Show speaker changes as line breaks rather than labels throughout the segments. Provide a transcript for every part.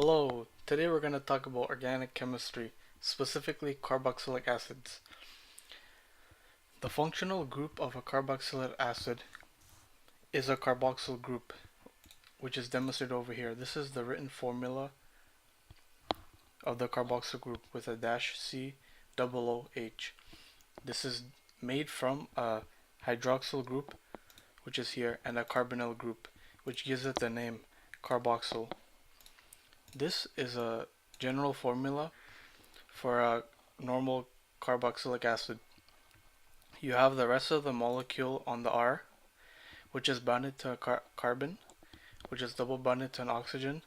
Hello, today we're going to talk about organic chemistry, specifically carboxylic acids. The functional group of a carboxylic acid is a carboxyl group, which is demonstrated over here. This is the written formula of the carboxyl group with a dash COOH. This is made from a hydroxyl group, which is here, and a carbonyl group, which gives it the name carboxyl. This is a general formula for a normal carboxylic acid. You have the rest of the molecule on the R, which is bounded to a carbon, which is double bonded to an oxygen,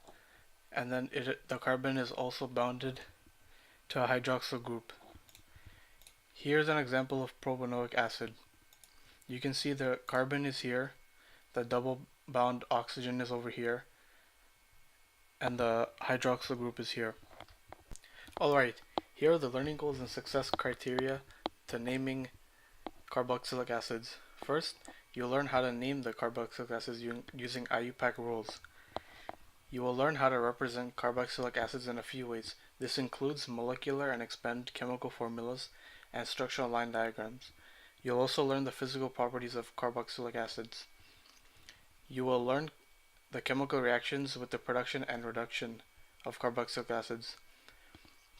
and then the carbon is also bounded to a hydroxyl group. Here's an example of propanoic acid. You can see the carbon is here, the double bound oxygen is over here, and the hydroxyl group is here. Alright, here are the learning goals and success criteria to naming carboxylic acids. First, you'll learn how to name the carboxylic acids using IUPAC rules. You will learn how to represent carboxylic acids in a few ways. This includes molecular and expanded chemical formulas and structural line diagrams. You'll also learn the physical properties of carboxylic acids. You will learn the chemical reactions with the production and reduction of carboxylic acids.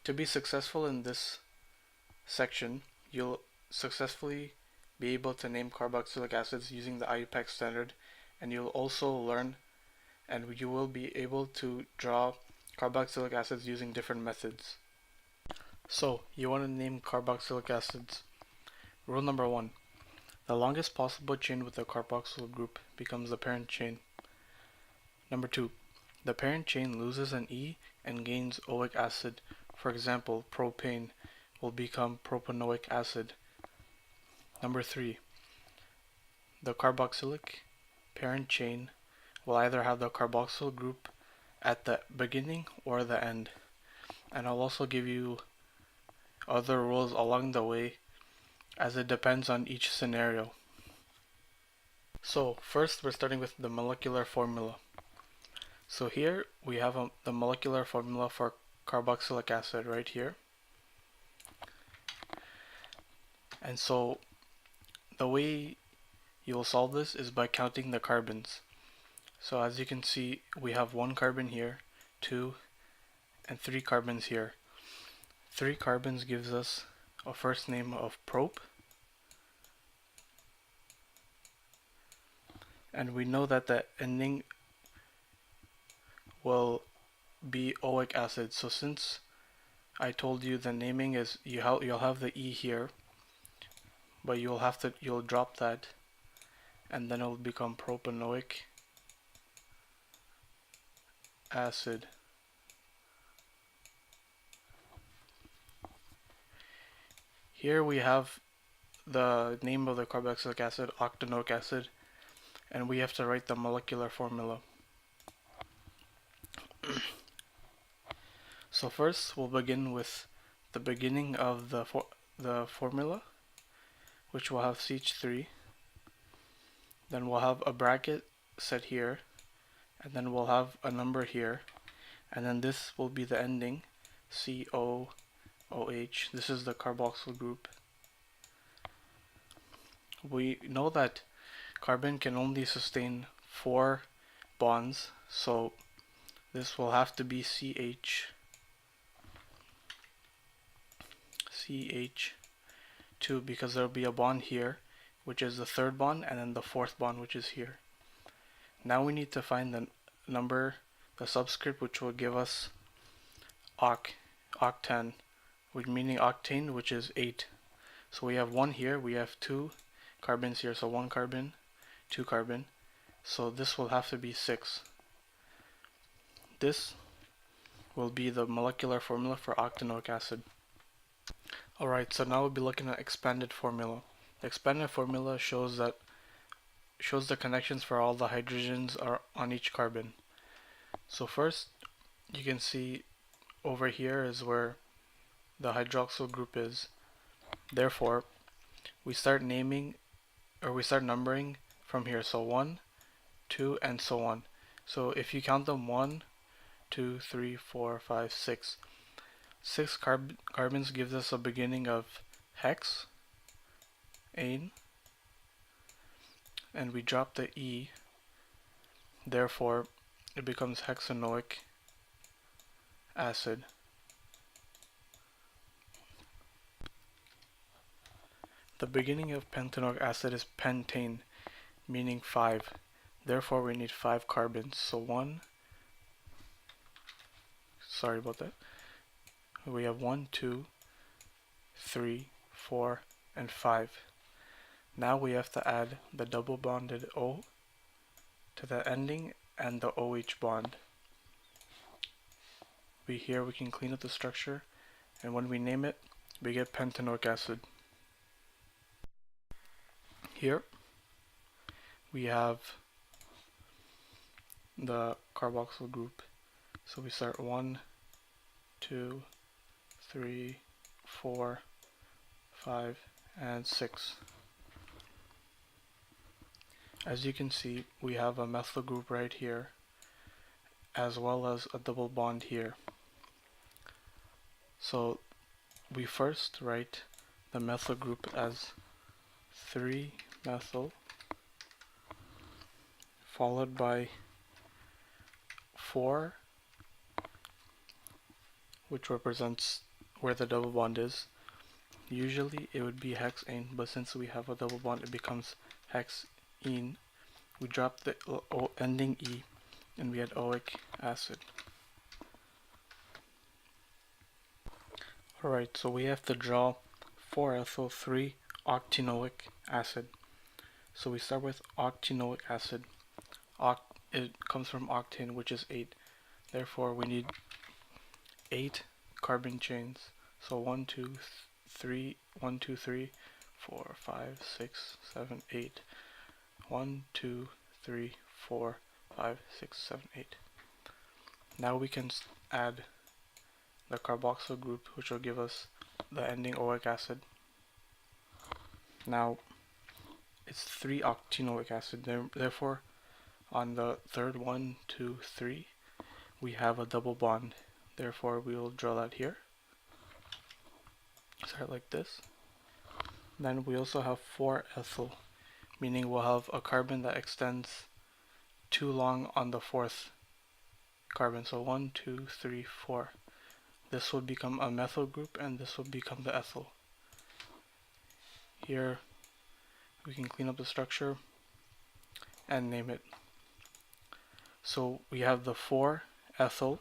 To be successful in this section, you'll successfully be able to name carboxylic acids using the IUPAC standard, and you'll also learn and you will be able to draw carboxylic acids using different methods. So, you want to name carboxylic acids. Rule number 1. The longest possible chain with a carboxyl group becomes the parent chain. Number 2. The parent chain loses an E and gains oic acid. For example, propane will become propanoic acid. Number 3. The carboxylic parent chain will either have the carboxyl group at the beginning or the end. And I'll also give you other rules along the way as it depends on each scenario. So first we're starting with the molecular formula. So here we have the molecular formula for carboxylic acid right here. And so the way you will solve this is by counting the carbons. So as you can see, we have 1 carbon here, 2, and 3 carbons here. 3 carbons gives us a first name of prop. And we know that the ending will be oic acid. So since I told you the naming is you'll have the E here, but you'll drop that, and then it'll become propanoic acid. Here we have the name of the carboxylic acid, octanoic acid, and we have to write the molecular formula. So first we'll begin with the beginning of the formula, which will have CH3. Then we'll have a bracket set here, and then we'll have a number here, and then this will be the ending, COOH. This is the carboxyl group. We know that carbon can only sustain 4 bonds, so this will have to be CH2 because there will be a bond here, which is the 3rd bond, and then the 4th bond, which is here. Now we need to find the number, the subscript, which will give us octane, meaning octane, which is 8. So we have 1 here, we have 2 carbons here, so 1 carbon, 2 carbon. So this will have to be 6. This will be the molecular formula for octanoic acid. Alright, so now we'll be looking at expanded formula. The expanded formula shows the connections for all the hydrogens are on each carbon. So first, you can see over here is where the hydroxyl group is. Therefore, we start numbering from here. So 1, 2, and so on. So if you count them 1, 2, 3, 4, 5, 6. 6 carbons gives us a beginning of hex, ane, and we drop the E, therefore it becomes hexanoic acid. The beginning of pentanoic acid is pentane, meaning 5. Therefore we need 5 carbons. So we have 1, 2, 3, 4, and 5. Now we have to add the double bonded O to the ending and the OH bond. We can clean up the structure, and when we name it, we get pentanoic acid. Here we have the carboxyl group. So we start 1, 2, 3, 4, 5, and 6. As you can see, we have a methyl group right here, as well as a double bond here. So we first write the methyl group as 3-methyl, followed by 4, which represents where the double bond is. Usually it would be hexane, but since we have a double bond, it becomes hexene. We drop the ending E, and we add oic acid. Alright, so we have to draw 4-ethyl 3-octanoic acid. So we start with octanoic acid. It comes from octane, which is 8. Therefore we need 8 carbon chains. So 1, 2, 3, 1, 2, 3, 4, 5, 6, 7, 8. 1, 2, 3, 4, 5, 6, 7, 8. Now we can add the carboxyl group, which will give us the ending oic acid. Now it's 3-octanoic acid, therefore on the third 1, 2, 3 we have a double bond. Therefore we will draw that here. Start like this. Then we also have 4-ethyl, meaning we'll have a carbon that extends too long on the 4th carbon. So 1, 2, 3, 4. This will become a methyl group, and this will become the ethyl. Here we can clean up the structure and name it. So we have the 4-ethyl,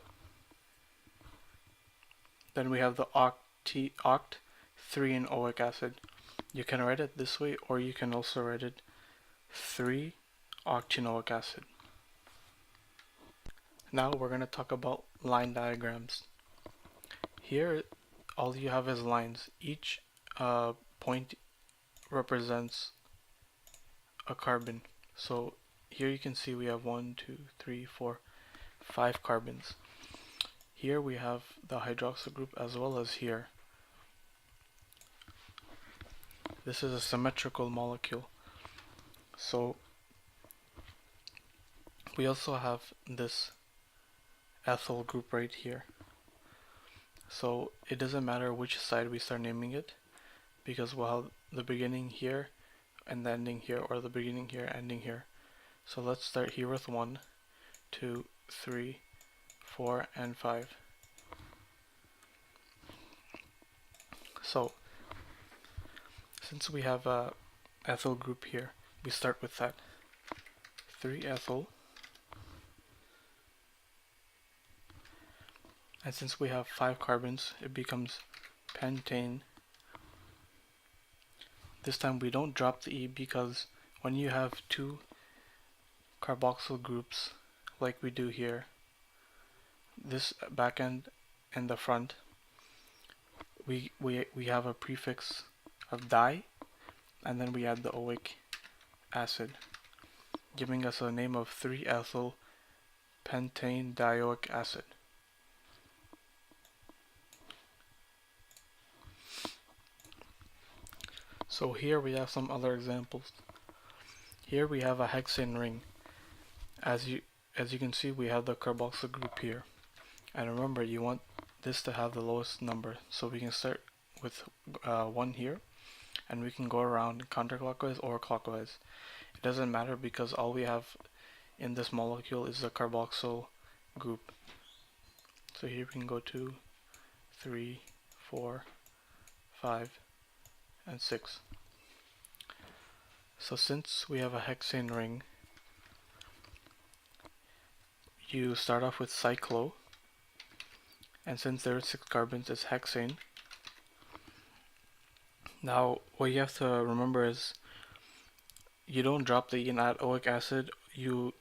then we have the oct 3 in oic acid. You can write it this way, or you can also write it 3-octanoic acid. Now we're going to talk about line diagrams. Here all you have is lines. Each point represents a carbon. So here you can see we have 1, 2, 3, 4, 5 carbons. Here we have the hydroxyl group, as well as here. This is a symmetrical molecule. So we also have this ethyl group right here. So it doesn't matter which side we start naming it, because we'll have the beginning here and the ending here, or the beginning here, ending here. So let's start here with 1, 2, 3, 4, and 5. So since we have a ethyl group here, we start with that. 3-ethyl. And since we have 5 carbons, it becomes pentane. This time we don't drop the E, because when you have 2 carboxyl groups like we do here, this back end and the front, we have a prefix of di, and then we add the oic acid, giving us a name of 3-ethyl pentane dioic acid. So here we have some other examples. Here we have a hexane ring. As you can see, we have the carboxyl group here. And remember, you want this to have the lowest number, so we can start with 1 here, and we can go around counterclockwise or clockwise. It doesn't matter because all we have in this molecule is the carboxyl group. So here we can go 2, 3, 4, 5, and 6. So since we have a hexane ring, you start off with cyclo, and since there are 6 carbons, it's hexane. Now, what you have to remember is you don't drop the E and add oic acid, you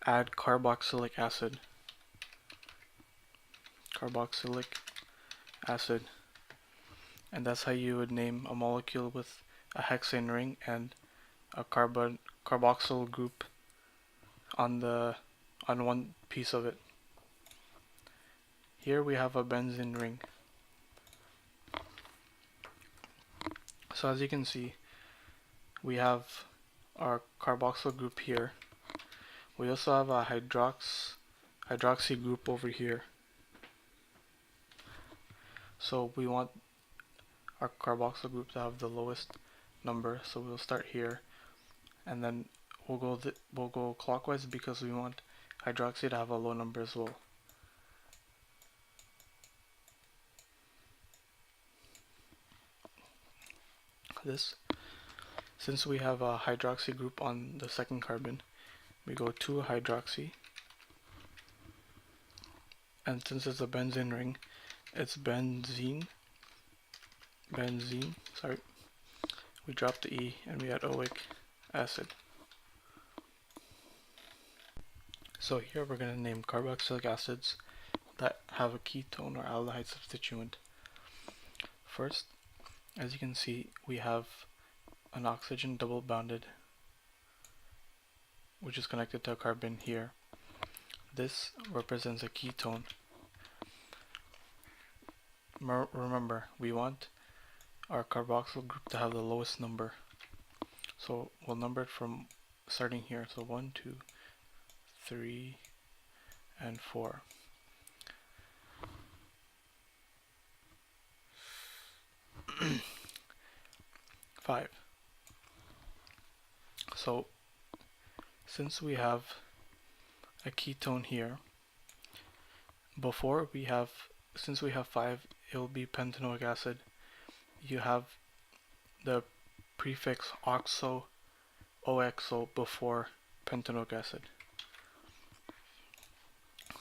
add carboxylic acid. Carboxylic acid. And that's how you would name a molecule with a hexane ring and a carboxyl group on one piece of it. Here we have a benzene ring. So as you can see, we have our carboxyl group here. We also have a hydroxy group over here. So we want our carboxyl group to have the lowest number, so we'll start here, and then we'll go clockwise because we want hydroxy to have a low number as well. Since we have a hydroxy group on the second carbon, we go 2 hydroxy, and since it's a benzene ring, it's benzene, sorry, we drop the E and we add oic acid. So here we're going to name carboxylic acids that have a ketone or aldehyde substituent. First, as you can see, we have an oxygen double bonded, which is connected to a carbon here. This represents a ketone. Remember, we want our carboxyl group to have the lowest number. So we'll number it from starting here. So 1, 2, 3, and 4. Five. So since we have a ketone here, since we have 5, it will be pentanoic acid. You have the prefix oxo, oxo before pentanoic acid.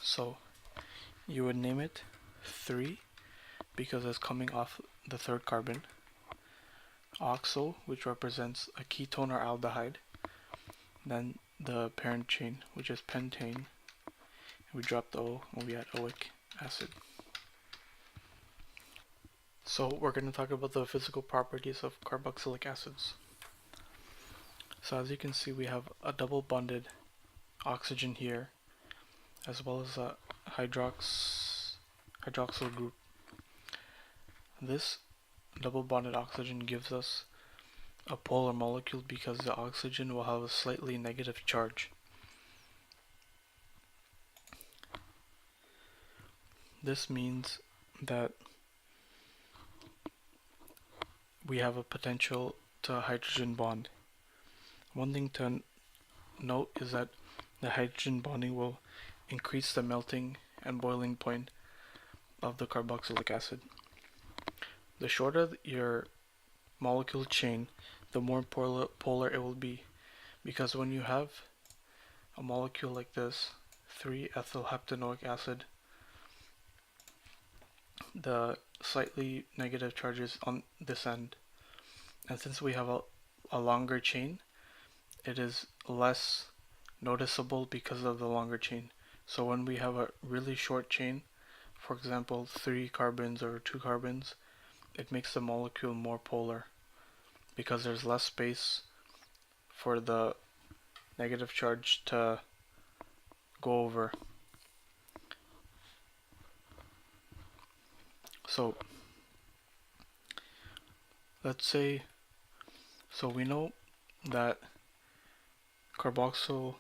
So you would name it 3 because it's coming off the third carbon. Oxo, which represents a ketone or aldehyde. Then the parent chain, which is pentane. We drop the O and we add oic acid. So we're going to talk about the physical properties of carboxylic acids. So as you can see, we have a double bonded oxygen here, as well as a hydroxyl group. This double bonded oxygen gives us a polar molecule because the oxygen will have a slightly negative charge. This means that we have a potential to hydrogen bond. One thing to note is that the hydrogen bonding will increase the melting and boiling point of the carboxylic acid. The shorter your molecule chain, the more polar it will be, because when you have a molecule like this, 3-ethylheptanoic acid, the slightly negative charges on this end, and since we have a longer chain, it is less noticeable because of the longer chain. So when we have a really short chain, for example 3 carbons or 2 carbons, it makes the molecule more polar because there's less space for the negative charge to go over. So let's say, so we know that carboxylic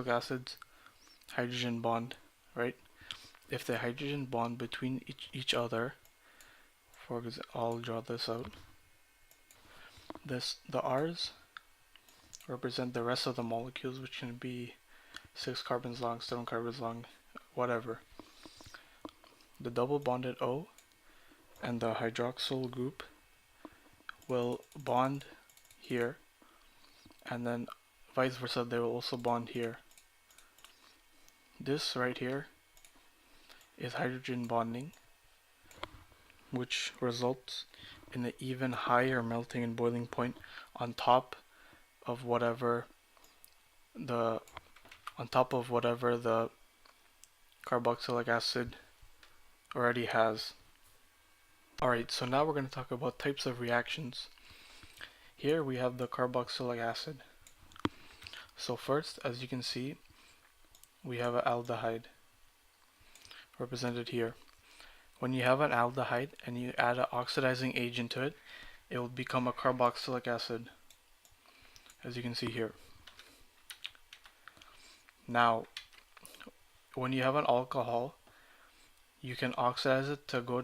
acids hydrogen bond, right? if the hydrogen bond between each other, for example, I'll draw this out. The R's represent the rest of the molecules, which can be 6 carbons long, 7 carbons long, whatever. The double bonded O and the hydroxyl group will bond here, and then vice versa, they will also bond here. This right here is hydrogen bonding, which results in an even higher melting and boiling point on top of whatever the carboxylic acid already has. Alright, so now we're going to talk about types of reactions. Here we have the carboxylic acid. So first, as you can see, we have an aldehyde represented here. When you have an aldehyde and you add an oxidizing agent to it, it will become a carboxylic acid, as you can see here. Now, when you have an alcohol, you can oxidize it to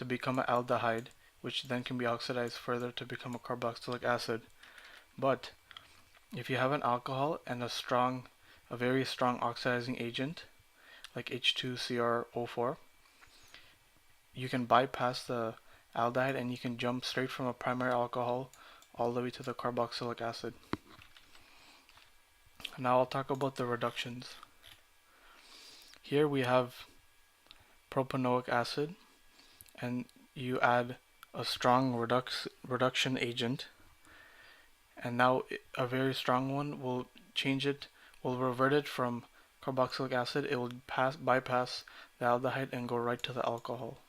become an aldehyde, which then can be oxidized further to become a carboxylic acid. But if you have an alcohol and a very strong oxidizing agent, like H2CrO4, you can bypass the aldehyde and you can jump straight from a primary alcohol all the way to the carboxylic acid. Now I'll talk about the reductions. Here we have propanoic acid, and you add a strong reduction agent, and now a very strong one will revert it from carboxylic acid. It will bypass the aldehyde and go right to the alcohol.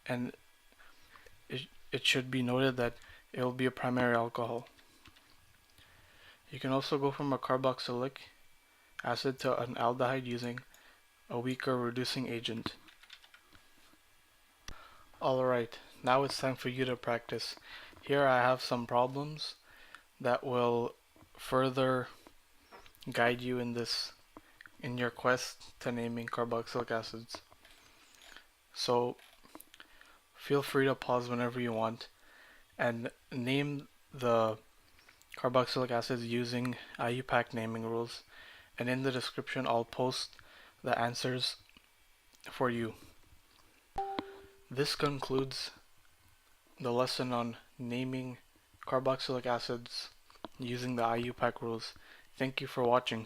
And it should be noted that it will be a primary alcohol. You can also go from a carboxylic acid to an aldehyde using a weaker reducing agent. Alright, now it's time for you to practice. Here I have some problems that will further guide you in your quest to naming carboxylic acids. So feel free to pause whenever you want and name the carboxylic acids using IUPAC naming rules, and in the description I'll post the answers for you. This concludes the lesson on naming carboxylic acids using the IUPAC rules. Thank you for watching.